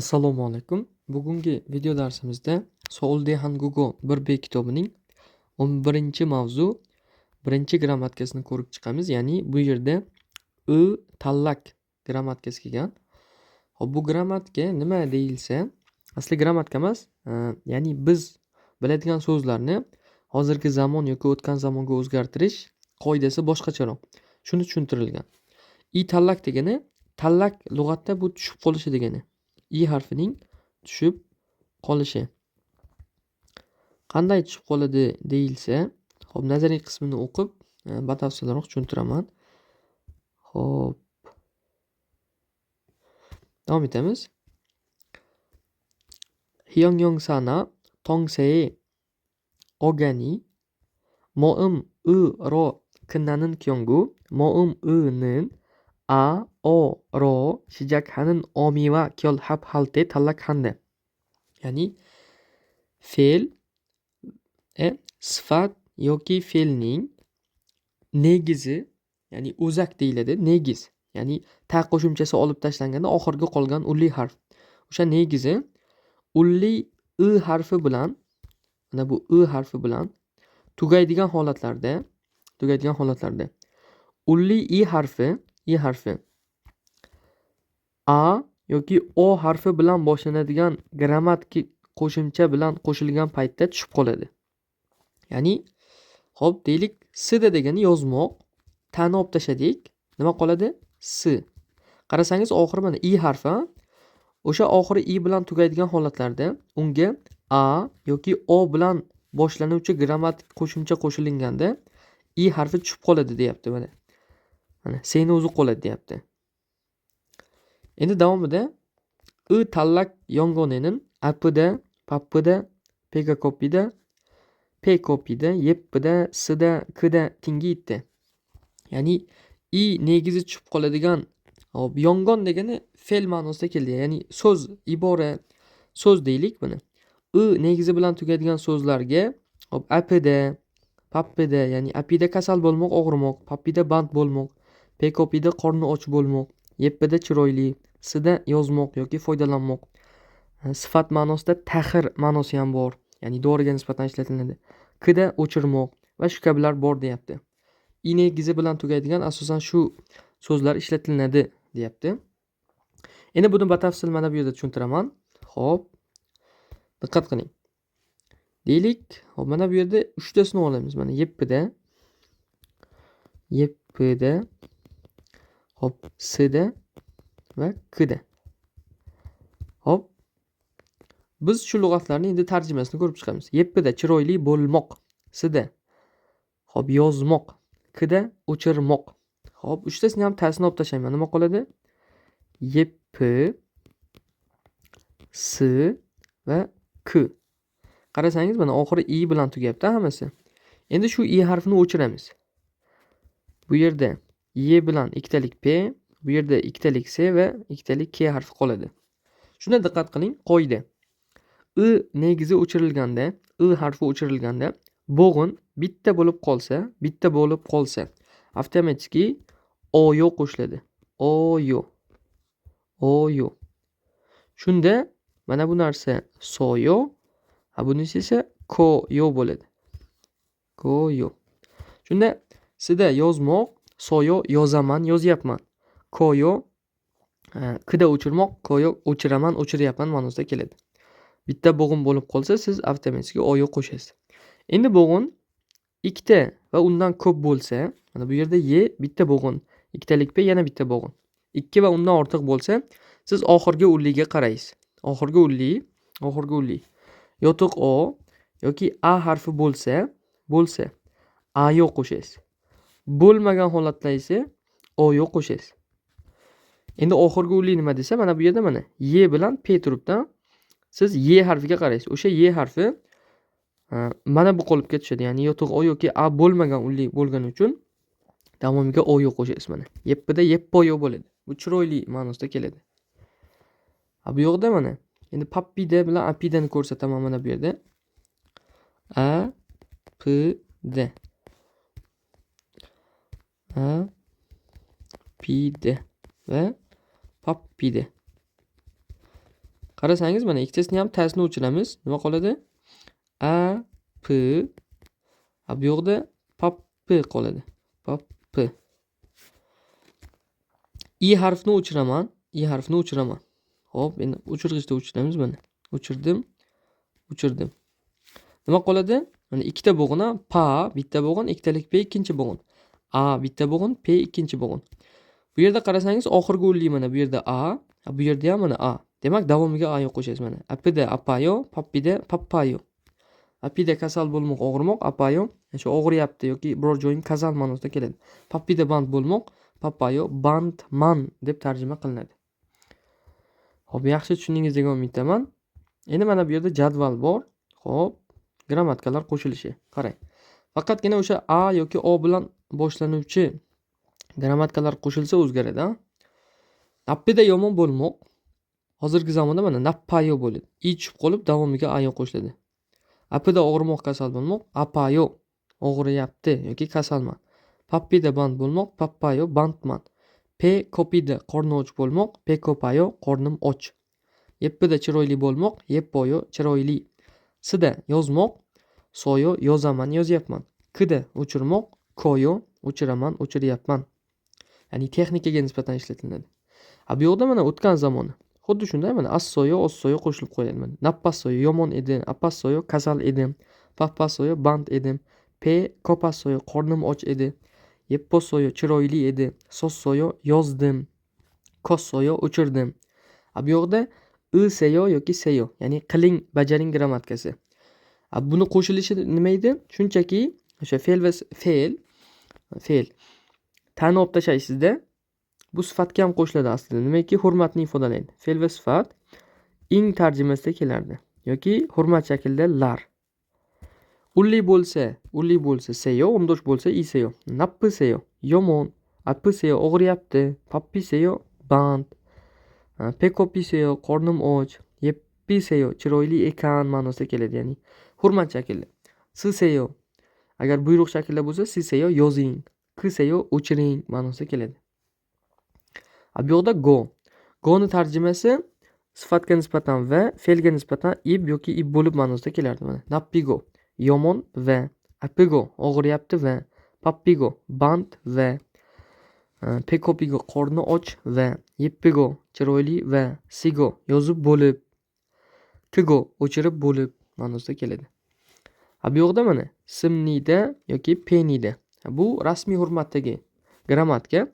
Assalomu alaykum. Bugungi video darsimizda So'lde Hangugo 1B kitobining 11-mavzu birinchi grammatikasini ko'rib chiqamiz. Ya'ni bu yerda tallak grammatikasi kelgan. Hop, bu grammatika nima deyilsa, asli grammatika emas, ya'ni biz biladigan so'zlarni hozirgi zamon yoki o'tgan zamonga o'zgartirish qoidasi boshqacharoq. Shuni tushuntirilgan. Tallak degani, tallak lug'atda bu tushib qolishi degani. Harfining tushib qolishi. Qanday tushib qoladi deyilsa, hop, nazariy qismini o'qib, batafsilroq tushuntiraman. Hop. Davom etamiz. Hyongyong sana tongsei ogani mo'im ro kna는 kyongu mo'im 는 o ro 시작하는 어미와 결합할 때 탈락한대. ya'ni fe'l sifat yoki fe'lning negizi, ya'ni o'zak deyiladi. Negiz, ya'ni ta qo'shimchasi olib tashlanganda oxirgi qolgan ulli harf. O'sha negizi ulli harfi bilan, mana bu harfi bilan tugaydigan holatlarda ulli harfi a yoki o harfi bilan boshlanadigan grammatik qo'shimcha bilan qo'shilgan paytda tushib qoladi. Ya'ni hop deylik, s degani yozmoq, ta'ni olib tashladik, nima qoladi? S. Qarasangiz oxiri mana harfi, o'sha oxiri bilan tugaydigan holatlarda unga a yoki o bilan boshlanuvchi grammatik qo'shimcha qo'shilganda harfi tushib qoladi deyapti. Mana seni o'zi qoladi deyapti. Endi davomida tallak yongonenin apida, pappida, pegakopida, pekopida, yeppida, sida, kida tingi itti. Ya'ni negizi tushib qoladigan, hop, yongon degani fe'l ma'nosida keldi. Ya'ni so'z, ibora, so'z deylik buni. Negizi bilan tugaydigan so'zlarga hop apida, pappida, ya'ni apida kasal bo'lmoq, og'rimoq, pappida band bo'lmoq, pekopida qorni och bo'lmoq, yeppida chiroyli, sida yozmoq yoki foydalanmoq. Sifat ma'nosida tahir ma'nosi ham bor. Ya'ni doriga nisbatan ishlatiladi. Kida o'chirmoq va shu kabilar bor deyapti. Negizi bilan tugaydigan asosan shu so'zlar ishlatiladi deyapti. Endi buni batafsil mana bu yerda tushuntiraman. Hop. Diqqat qiling. Deylik, hop, mana bu yerda 3 tasini olamiz. Mana yeppida, hop, sida va kida. Hop. Biz shu lug'atlarni endi tarjimasini ko'rib chiqamiz. Yeppida chiroyli bo'lmoq, sida hop yozmoq, kida o'chirmoq. Hop, 3 tasini ham ta'sini olib tashlayman. Nima qoladi? Yeppi, s va k. Qarasangiz mana oxiri bilan tugayapti hammasi. Endi shu harfini o'chiramiz. Bu yerda bilan ikkitalik p, bu yerda ikkitalik s va ikkitalik k harfi qoladi. Shuna diqqat qiling, qoida. Negizi o'chirilganda, harfi o'chirilganda bo'g'in bitta bo'lib qolsa, avtomatik oyo qo'shiladi. Oyo. Shunda mana bu narsa soyo, bunisi esa koyo bo'ladi. Koyo. Shunda sida yozmoq, soyo yozaman, yozyapman. Koyo kida o'chirmoq, koyo o'chiraman, o'chiryapman ma'nosida keladi. Bitta bo'g'in bo'lib qolsa, siz avtomatik oyo qo'shasiz. Endi bo'g'in ikkita va undan ko'p bo'lsa, mana bu yerda bitta bo'g'in, ikkitalik p, yana bitta bo'g'in. 2 va undan ortiq bo'lsa, siz oxirgi ulliga qaraysiz. Oxirgi ulli yotiq o yoki a harfi bo'lsa, ayo qo'shasiz. Bo'lmagan holatda esa oyo qo'shasiz. Endi oxirgi ulli nima desa, mana bu yerda mana bilan p turibdi. Siz harfiga qaraysiz. O'sha harfi mana bu qolipga tushadi. Ya'ni yotiq o yoki a bo'lmagan ulli bo'lgani uchun davomiga oyo qo'shasiz mana. Yeppida yeppoyo bo'ladi. Bu chiroyli ma'nosida keladi. Bu yoqda mana endi pappida bilan apidani ko'rsataman mana bu yerda. Apida. Apida va pappida. Qarasangiz mana ikkitasini ham tasni o'chiramiz. Nima qoladi? A, P. Bu yoqda pappi qoladi. Pappi. I harfini o'chiraman. I harfini o'chiraman. Xo'p, endi o'chirgichda o'chiramiz mana. O'chirdim. Nima qoladi? Mana ikkita bo'g'in, pa bitta bo'g'in, ikkitalik p ikkinchi bo'g'in. A bitta bo'g'in, p ikkinchi bo'g'in. Bu yerda qarasangiz oxirgi o'nli mana bu yerda a, bu yerda ham mana a. Demak, davomiga a yo qo'shasiz mana. Apida apayo, pappida pappayo. Apida kasal bo'lmoq, og'irmoq, apayo shu og'riyapti yoki biror joyim kasal ma'nosida keladi. Pappida band bo'lmoq, pappayo bandman deb tarjima qilinadi. Xo'p, yaxshi tushundingiz degan umiddaman. Endi mana bu yerda jadval bor. Xo'p, grammatikalar qo'shilishi. Qarang. Faqatgina o'sha a yoki o bilan boshlanuvchi grammatikalar qo'shilsa o'zgaradi, ha? Nappida yomon bo'lmoq. Hozirgi zamonda mana nappayo bo'ladi. I tushib qolib davomiga ayo qo'shiladi. Apida og'irmoq, kasal bo'lmoq, apayo og'riyapti yoki kasalman. Pappida band bo'lmoq, pappayo bandman. P kopida qorni och bo'lmoq, p kopayo qornim och. Yeppida chiroyli bo'lmoq, yeppoyo chiroyli. Sida yozmoq, soyo yozaman, yozyapman. Kida o'chirmoq, koyo o'chiraman, o'chiryapman. Ya'ni texnikaga nisbatan ishlatiladi. Bu yoqda mana o'tgan zamoni. Xuddi shunday mana assoyo, ossoyo qo'shilib qo'yiladi mana. Nappassoyo yomon edi, appassoyo kasal edim, pappassoyo band edim, p kopassoyo qornim och edi, yeppossoyo chiroyli edi, sossoyo yozdim, kossoyo o'chirdim. Bu yoqda seyo yoki seyo, ya'ni qiling, bajaring grammatikasi. Buni qo'shilishi nima edi? Shunchaki o'sha fe'l va fe'l ta'ni olib tashlaysizda, bu sifatga ham qo'shiladi aslida. Nimaki hurmatni ifodalaydi. Fe'l va sifat ing tarjimasida kelardi yoki hurmat shaklida lar. Ulli bo'lsa seyo, o'mdosh bo'lsa i seyo. Nappi seyo yomon, appi seyo og'riyapti, pappi seyo band, pekopi seyo qornim och, yeppi seyo chiroyli ekan ma'nosida keladi, ya'ni hurmat shaklida. Si seyo agar buyruq shaklida bo'lsa, si seyo yozing, ki seyo o'chiring ma'nosida keladi. Bu yoqda go. Go'ni tarjimasi sifatga nisbatan va fe'lga nisbatan ib yoki ib bo'lib ma'nosida kelardi mana. Nappigo yomon va, appigo og'riyapti va, pappigo band va, pekopigo qorni och va, yeppigo chiroyli va, sigo yozib bo'lib, kigo o'chirib bo'lib ma'nosida keladi. Bu yoqda mana simnida yoki penida. Bu rasmiy hurmatdagi grammatika.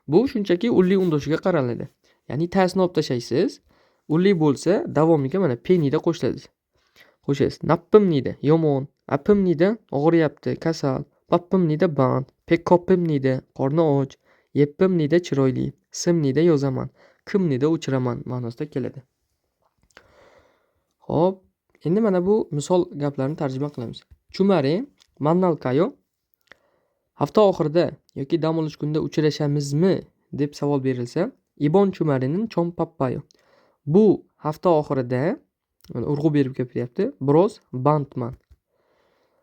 Bu shunchaki ulli undoshiga qaraladi. Ya'ni tasni olib tashlaysiz. Ulli bo'lsa davomiga mana penida qo'shiladi. Qo'shasiz. Nappimnida yomon, appimnida og'riyapti, kasal, pappimnida band, pekkopimnida qorni och, yeppimnida chiroyli, simnida yozaman, kimnida o'chiraman ma'nosida keladi. Xo'p, endi mana bu misol gaplarni tarjima qilamiz. Chumare mannalkayo hafta oxirida yoki dam olish kunida uchrashamizmi deb savol berilsa, ibon chumarinin chom pappayo. Bu hafta oxirida urg'u berib gapiryapti. Biroz bandman.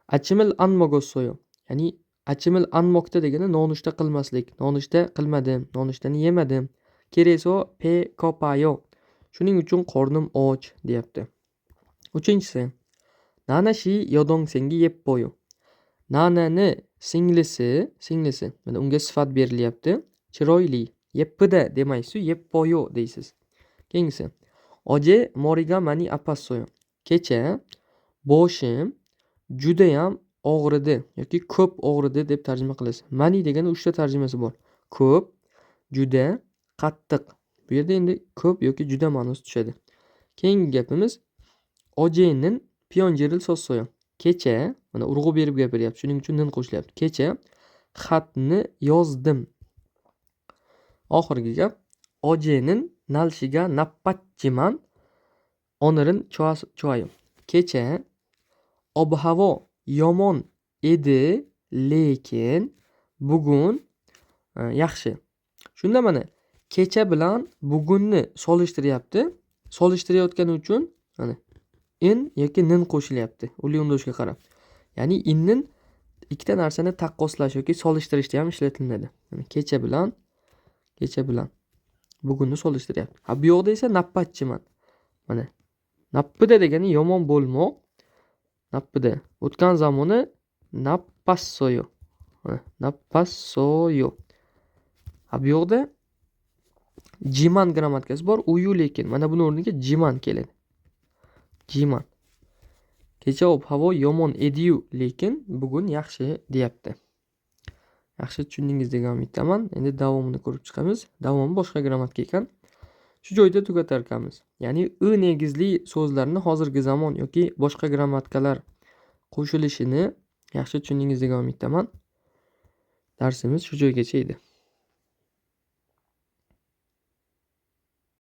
Achimil anmogossoyo. Ya'ni achimil anmoqda degani nonushta qilmaslik. Nonushta qilmadim, nonushtani yemadim. Kereso pe kopayo. Shuning uchun qornim och deyapti. Uchinchisi. Nana shi yodong sengi yeppoyo. Nanani singlisi. Mana unga sifat berilyapti. Chiroyli. Yeppida demaysiz, yeppoyo deysiz. Keyingisi. Oje moriga mani apassoyo. Kecha boshim judayam og'ridi yoki ko'p og'ridi deb tarjima qilasiz. Mani degani 3 ta tarjimasi bor. Ko'p, juda, qattiq. Bu yerda endi ko'p yoki juda ma'nosi tushadi. Keyingi gapimiz ojenin piyonjeril sossoyo. Kecha, mana urg'u berib gapiryapti. Shuning uchun nin qo'shilyapti. Kecha xatni yozdim. Oxirgi gap ojenin nalshiga nappatchiman onirin choayim. Kecha ob-havo yomon edi, lekin bugun yaxshi. Shunda mana kecha bilan bugunni solishtiryapti. Solishtirayotgani uchun mana in yoki nin qo'shilyapti. Uli undoshiga qarab. Ya'ni innin ikkita narsani taqqoslash yoki solishtirishda ham ishlatiladi. Kecha bilan bugunni solishtiryapti. Bu yoqda esa nappatchiman. Mana Nappida degani yomon bo'lmoq. Nappida. O'tgan zamoni nappassoyo. Nappassoyo. Bu yoqda jiman grammatikasi bor. Uyu lekin. Mana buni o'rniga jiman keladi. Jiman. Kecha ob-havo yomon edi-yu, lekin bugun yaxshi deyapti. Yaxshi tushundingiz degan umiddaman. Endi davomini ko'rib chiqamiz. Davomi boshqa grammatika ekan. Shu joyda tugatar ekanmiz. Ya'ni negizli so'zlarni hozirgi zamon yoki boshqa grammatikalar qo'shilishini yaxshi tushundingiz degan umiddaman. Darsimiz shu joygacha edi.